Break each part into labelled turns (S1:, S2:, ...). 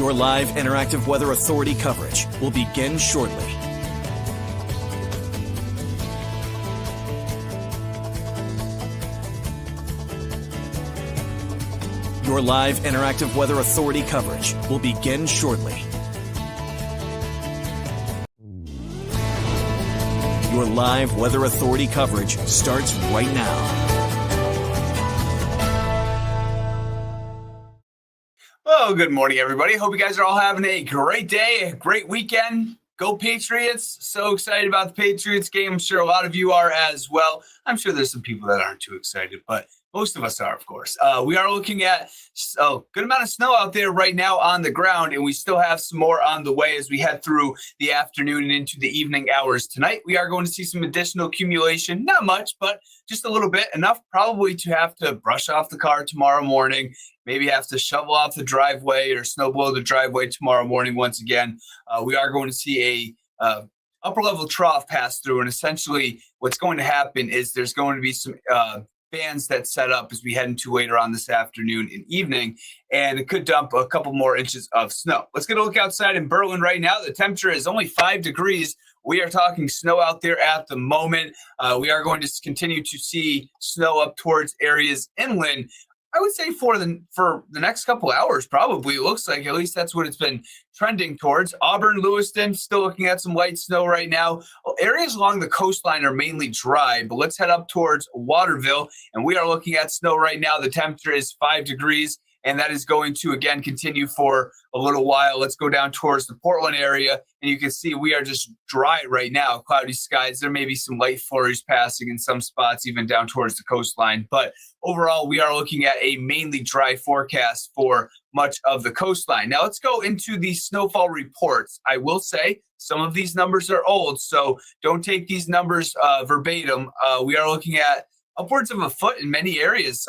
S1: Your live interactive weather authority coverage will begin shortly. Your live interactive weather authority coverage will begin shortly. Your live weather authority coverage starts right now.
S2: Well, good morning, everybody. Hope you guys are all having a great day, a great weekend. Go Patriots. So excited about the Patriots game. I'm sure a lot of you are as well. I'm sure there's some people that aren't too excited, but most of us are, of course. We are looking at a good amount of snow out there right now on the ground, and we still have some more on the way as we head through the afternoon and into the evening hours tonight. We are going to see some additional accumulation. Not much, but just a little bit. Enough probably to have to brush off the car tomorrow morning, maybe have to shovel off the driveway or snow blow the driveway tomorrow morning once again. We are going to see a upper level trough pass through, and essentially what's going to happen is there's going to be some bands that set up as we head into later on this afternoon and evening, and it could dump a couple more inches of snow. Let's get a look outside in Berlin right now. The temperature is only 5 degrees. We are talking snow out there at the moment. We are going to continue to see snow up towards areas inland. I would say for the next couple hours, probably. It looks like at least that's what it's been trending towards. Auburn, Lewiston, still looking at some light snow right now. Areas along the coastline are mainly dry, but let's head up towards Waterville, and we are looking at snow right now. The temperature is 5 degrees, and that is going to, again, continue for a little while. Let's go down towards the Portland area, and you can see we are just dry right now. Cloudy skies. There may be some light flurries passing in some spots, even down towards the coastline. But overall, we are looking at a mainly dry forecast for much of the coastline. Now, let's go into the snowfall reports. I will say some of these numbers are old, so don't take these numbers verbatim. We are looking at upwards of a foot in many areas,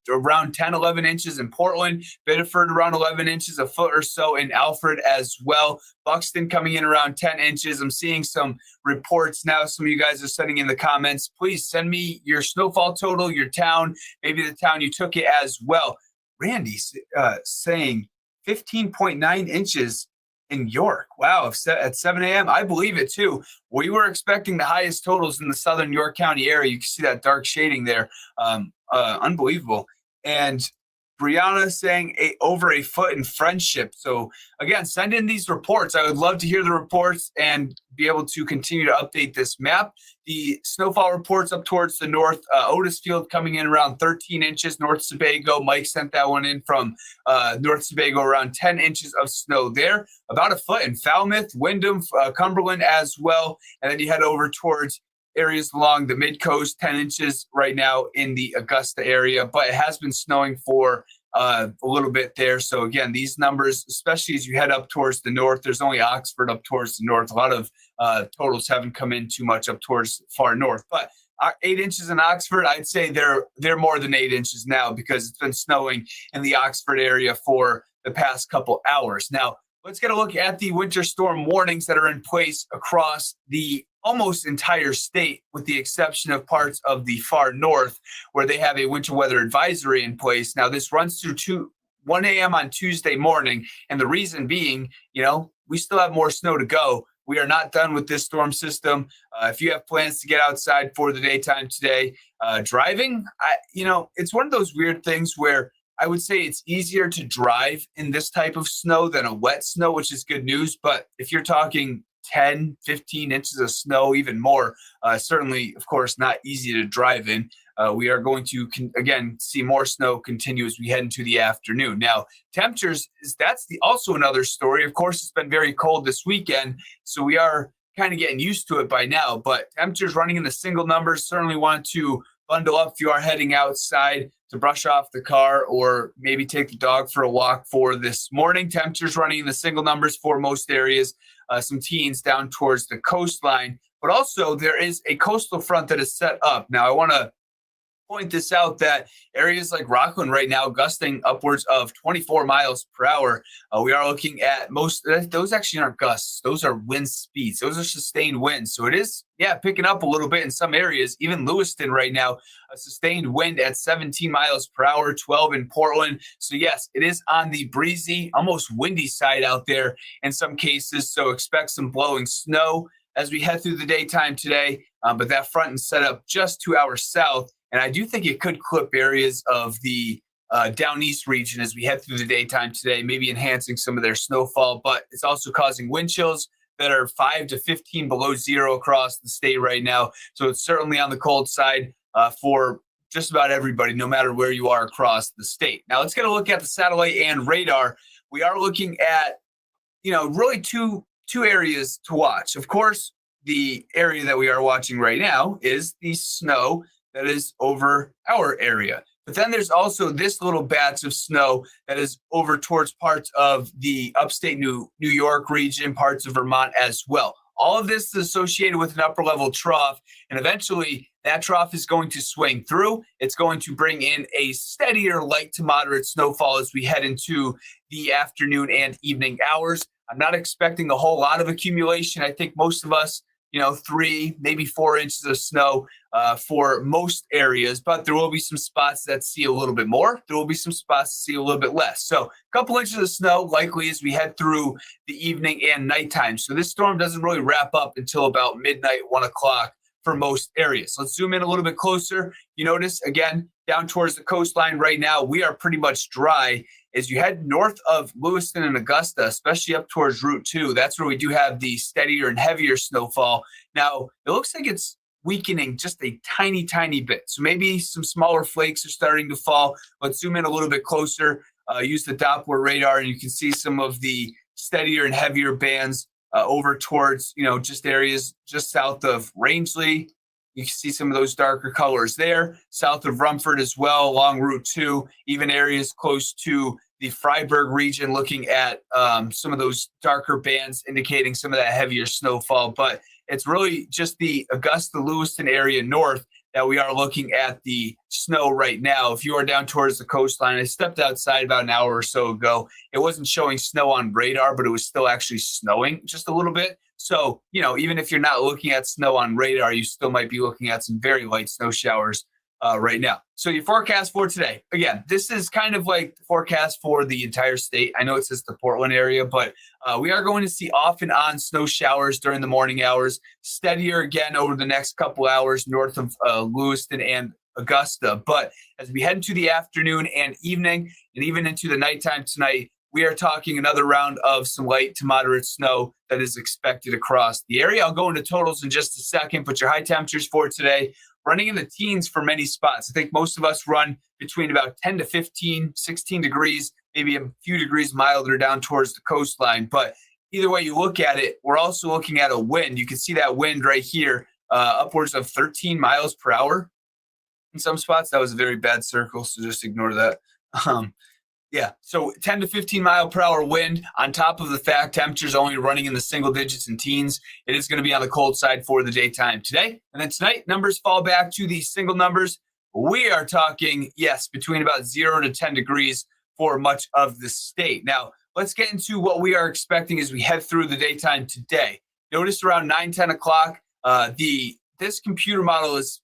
S2: around 10, 11 inches in Portland, Biddeford around 11 inches, a foot or so in Alfred as well. Buxton coming in around 10 inches. I'm seeing some reports now. Some of you guys are sending in the comments. Please send me your snowfall total, your town, maybe the town you took it as well. Randy saying 15.9 inches in York. Wow, at 7 a.m. I believe it too. We were expecting the highest totals in the southern York County area. You can see that dark shading there. Unbelievable. And Brianna saying over a foot in Friendship. So again, send in these reports. I would love to hear the reports and be able to continue to update this map. The snowfall reports up towards the north, Otisfield coming in around 13 inches, North Sebago. Mike sent that one in from North Sebago, around 10 inches of snow there. About a foot in Falmouth, Windham, Cumberland as well. And then you head over towards areas along the mid-coast, 10 inches right now in the Augusta area, but it has been snowing for a little bit there. So again, these numbers, especially as you head up towards the north, there's only Oxford up towards the north. A lot of totals haven't come in too much up towards far north, but 8 inches in Oxford, I'd say they're more than 8 inches now because it's been snowing in the Oxford area for the past couple hours. Now, let's get a look at the winter storm warnings that are in place across the almost entire state, with the exception of parts of the far north where they have a winter weather advisory in place. Now, this runs through 1 a.m. on Tuesday morning, and the reason being, we still have more snow to go. We are not done with this storm system. If you have plans to get outside for the daytime today, driving, it's one of those weird things where I would say it's easier to drive in this type of snow than a wet snow, which is good news. But if you're talking 10, 15 inches of snow, even more, certainly, of course, not easy to drive in. We are going to, again, see more snow continue as we head into the afternoon. Now, temperatures, that's also another story. Of course, it's been very cold this weekend, so we are kind of getting used to it by now. But temperatures running in the single numbers. Certainly want to bundle up if you are heading outside to brush off the car or maybe take the dog for a walk for this morning. Temperatures running in the single numbers for most areas. Some teens down towards the coastline. But also there is a coastal front that is set up. Now, I want to point this out that areas like Rockland right now gusting upwards of 24 miles per hour. We are looking at those actually aren't gusts. Those are wind speeds. Those are sustained winds. So it is, picking up a little bit in some areas. Even Lewiston right now, a sustained wind at 17 miles per hour, 12 in Portland. So yes, it is on the breezy, almost windy side out there in some cases. So expect some blowing snow as we head through the daytime today. But that front and set up just 2 hours south. And I do think it could clip areas of the down east region as we head through the daytime today, maybe enhancing some of their snowfall. But it's also causing wind chills that are 5 to 15 below zero across the state right now. So it's certainly on the cold side for just about everybody, no matter where you are across the state. Now let's get a look at the satellite and radar. We are looking at, really two areas to watch. Of course, the area that we are watching right now is the snow that is over our area. But then there's also this little batch of snow that is over towards parts of the upstate New York region, parts of Vermont as well. All of this is associated with an upper level trough, and eventually that trough is going to swing through. It's going to bring in a steadier light to moderate snowfall as we head into the afternoon and evening hours. I'm not expecting a whole lot of accumulation. I think most of us, 3, maybe 4 inches of snow for most areas, but there will be some spots that see a little bit more. There will be some spots that see a little bit less. So a couple inches of snow likely as we head through the evening and nighttime. So this storm doesn't really wrap up until about midnight, 1 o'clock for most areas. Let's zoom in a little bit closer. You notice, again, down towards the coastline right now, we are pretty much dry. As you head north of Lewiston and Augusta, especially up towards Route 2, that's where we do have the steadier and heavier snowfall. Now, it looks like it's weakening just a tiny, tiny bit. So maybe some smaller flakes are starting to fall. Let's zoom in a little bit closer, use the Doppler radar, and you can see some of the steadier and heavier bands over towards, just areas just south of Rangeley. You can see some of those darker colors there, south of Rumford as well, along Route 2, even areas close to the Freiburg region, looking at some of those darker bands indicating some of that heavier snowfall. But it's really just the Augusta-Lewiston area north that we are looking at the snow right now. If you are down towards the coastline, I stepped outside about an hour or so ago. It wasn't showing snow on radar, but it was still actually snowing just a little bit. So, even if you're not looking at snow on radar, you still might be looking at some very light snow showers right now. So your forecast for today, again, this is kind of like the forecast for the entire state. I know it says the Portland area, but we are going to see off and on snow showers during the morning hours, steadier again over the next couple hours north of Lewiston and Augusta. But as we head into the afternoon and evening, and even into the nighttime tonight, we are talking another round of some light to moderate snow that is expected across the area. I'll go into totals in just a second, but your high temperatures for today, running in the teens for many spots. I think most of us run between about 10 to 15, 16 degrees, maybe a few degrees milder down towards the coastline. But either way you look at it, we're also looking at a wind. You can see that wind right here, upwards of 13 miles per hour. In some spots, that was a very bad circle, so just ignore that. So 10 to 15 mile per hour wind on top of the fact temperatures only running in the single digits and teens. It is going to be on the cold side for the daytime today. And then tonight, numbers fall back to the single numbers. We are talking, between about 0 to 10 degrees for much of the state. Now, let's get into what we are expecting as we head through the daytime today. Notice around 9, 10 o'clock, this computer model is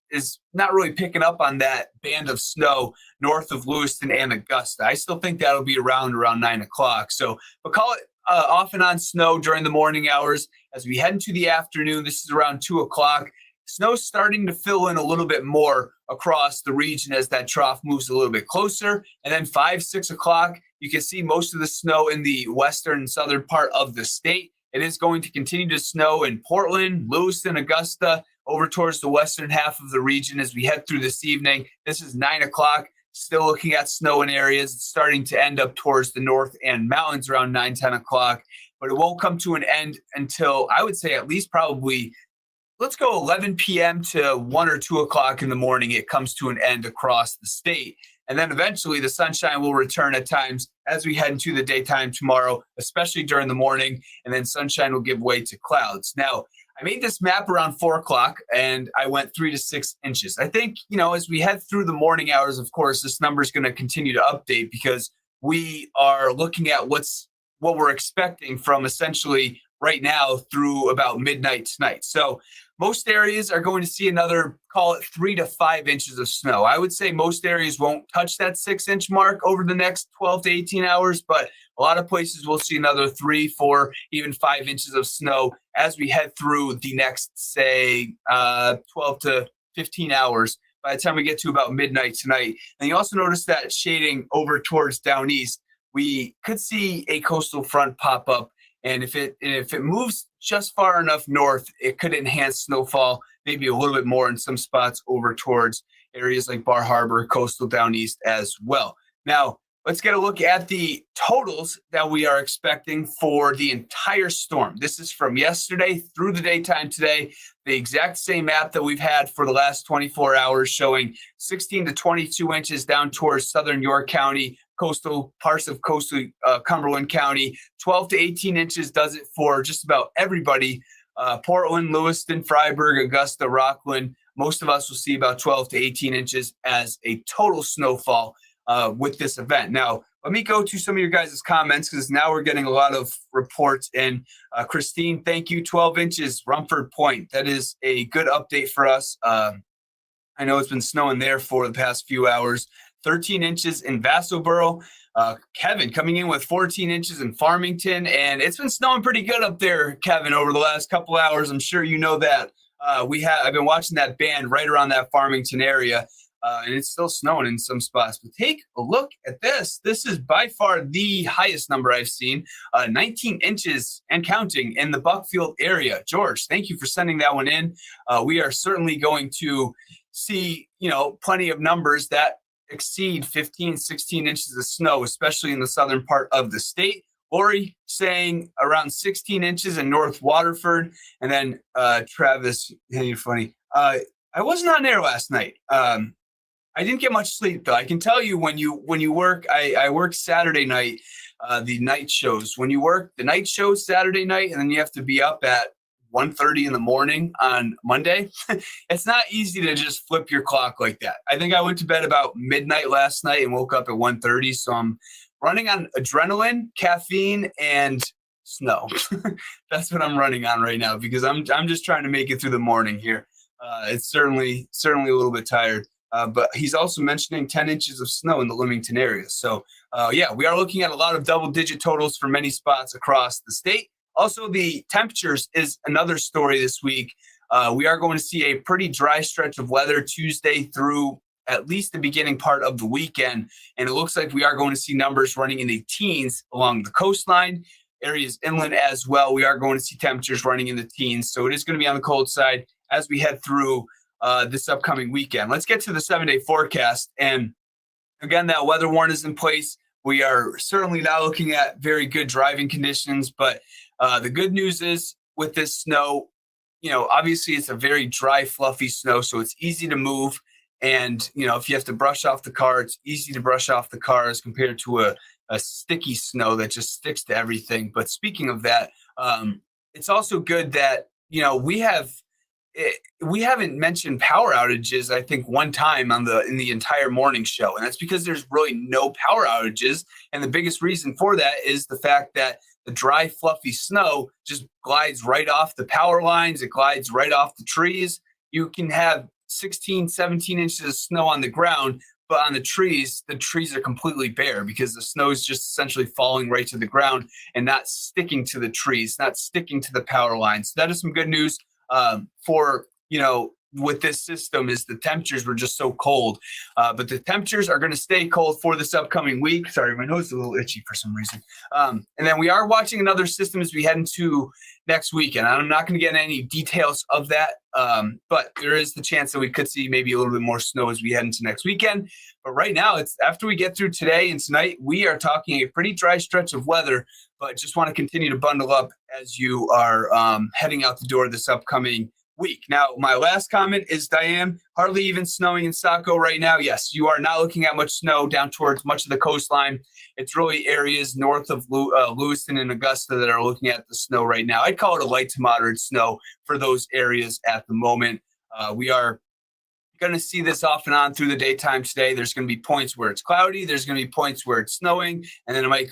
S2: not really picking up on that band of snow north of Lewiston and Augusta. I still think that'll be around 9 o'clock. So we'll call it off and on snow during the morning hours. As we head into the afternoon, this is around 2 o'clock. Snow's starting to fill in a little bit more across the region as that trough moves a little bit closer. And then 5, 6 o'clock, you can see most of the snow in the western and southern part of the state. It is going to continue to snow in Portland, Lewiston, Augusta, over towards the western half of the region as we head through this evening. This is 9 o'clock, still looking at snow in areas. It's starting to end up towards the north and mountains around 9, 10 o'clock, but it won't come to an end until, I would say, at least probably, let's go 11 p.m. to 1 or 2 o'clock in the morning. It comes to an end across the state. And then eventually the sunshine will return at times as we head into the daytime tomorrow, especially during the morning, and then sunshine will give way to clouds. Now, I made this map around 4 o'clock and I went 3 to 6 inches. I think, as we head through the morning hours, of course, this number is going to continue to update because we are looking at what we're expecting from essentially right now through about midnight tonight. So most areas are going to see another, call it 3 to 5 inches of snow. I would say most areas won't touch that 6-inch mark over the next 12 to 18 hours, but a lot of places will see another 3, 4, even 5 inches of snow as we head through the next, say, 12 to 15 hours by the time we get to about midnight tonight. And you also notice that shading over towards down east, we could see a coastal front pop up. And if it moves just far enough north, it could enhance snowfall, maybe a little bit more in some spots over towards areas like Bar Harbor, coastal down east as well. Now, let's get a look at the totals that we are expecting for the entire storm. This is from yesterday through the daytime today, the exact same map that we've had for the last 24 hours showing 16 to 22 inches down towards southern York County, coastal parts of coastal Cumberland County. 12 to 18 inches does it for just about everybody. Portland, Lewiston, Freiburg, Augusta, Rockland. Most of us will see about 12 to 18 inches as a total snowfall with this event. Now, let me go to some of your guys' comments because now we're getting a lot of reports in. Christine, thank you. 12 inches, Rumford Point. That is a good update for us. I know it's been snowing there for the past few hours. 13 inches in Vassalboro. Kevin coming in with 14 inches in Farmington. And it's been snowing pretty good up there, Kevin, over the last couple hours. I'm sure you know that. I've been watching that band right around that Farmington area. And it's still snowing in some spots. But take a look at this. This is by far the highest number I've seen. 19 inches and counting in the Buckfield area. George, thank you for sending that one in. We are certainly going to see, plenty of numbers that exceed 15, 16 inches of snow, especially in the southern part of the state. Lori saying around 16 inches in North Waterford. And then Travis, you're funny. I wasn't on air last night. I didn't get much sleep, though. I can tell you when you work, I work Saturday night, the night shows. When you work the night shows Saturday night, and then you have to be up at 1:30 in the morning on Monday, it's not easy to just flip your clock like that. I think I went to bed about midnight last night and woke up at 1:30. So I'm running on adrenaline, caffeine, and snow. That's what I'm running on right now because I'm just trying to make it through the morning here. It's certainly a little bit tired. But he's also mentioning 10 inches of snow in the Leamington area. So, we are looking at a lot of double-digit totals for many spots across the state. Also, the temperatures is another story this week. We are going to see a pretty dry stretch of weather Tuesday through at least the beginning part of the weekend. And it looks like we are going to see numbers running in the teens along the coastline, areas inland as well. We are going to see temperatures running in the teens. So it is going to be on the cold side as we head through this upcoming weekend. Let's get to the 7-day forecast. And again, that weather warning is in place. We are certainly not looking at very good driving conditions, but the good news is with this snow, obviously it's a very dry, fluffy snow, so it's easy to move. And, if you have to brush off the car, it's easy to brush off the car as compared to a sticky snow that just sticks to everything. But speaking of that, it's also good that, we haven't mentioned power outages, I think, one time in the entire morning show. And that's because there's really no power outages. And the biggest reason for that is the fact that the dry, fluffy snow just glides right off the power lines. It glides right off the trees. You can have 16, 17 inches of snow on the ground, but on the trees are completely bare because the snow is just essentially falling right to the ground and not sticking to the trees, not sticking to the power lines. So that is some good news. With this system is the temperatures were just so cold, but the temperatures are going to stay cold for this upcoming week. Sorry, my nose is a little itchy for some reason. And then we are watching another system as we head into next weekend. I'm not going to get any details of that, but there is the chance that we could see maybe a little bit more snow as we head into next weekend. But right now, it's after we get through today and tonight, we are talking a pretty dry stretch of weather, but just want to continue to bundle up as you are heading out the door this upcoming week. Now, my last comment is, Diane, hardly even snowing in Saco right now. Yes, you are not looking at much snow down towards much of the coastline. It's really areas north of Lewiston and Augusta that are looking at the snow right now. I'd call it a light to moderate snow for those areas at the moment. We are going to see this off and on through the daytime today. There's going to be points where it's cloudy. There's going to be points where it's snowing, and then it might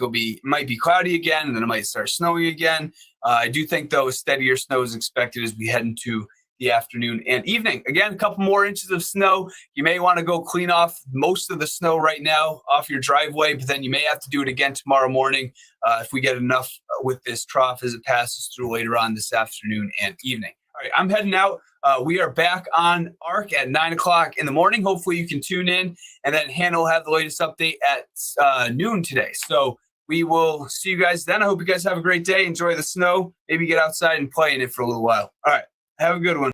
S2: be cloudy again, and then it might start snowing again. I do think, though, steadier snow is expected as we head into the afternoon and evening. Again, a couple more inches of snow. You may want to go clean off most of the snow right now off your driveway, but then you may have to do it again tomorrow morning if we get enough with this trough as it passes through later on this afternoon and evening. All right, I'm heading out. We are back on ARC at 9 o'clock in the morning. Hopefully you can tune in, and then Hannah will have the latest update at noon today. So we will see you guys then. I hope you guys have a great day. Enjoy the snow. Maybe get outside and play in it for a little while. All right. Have a good one.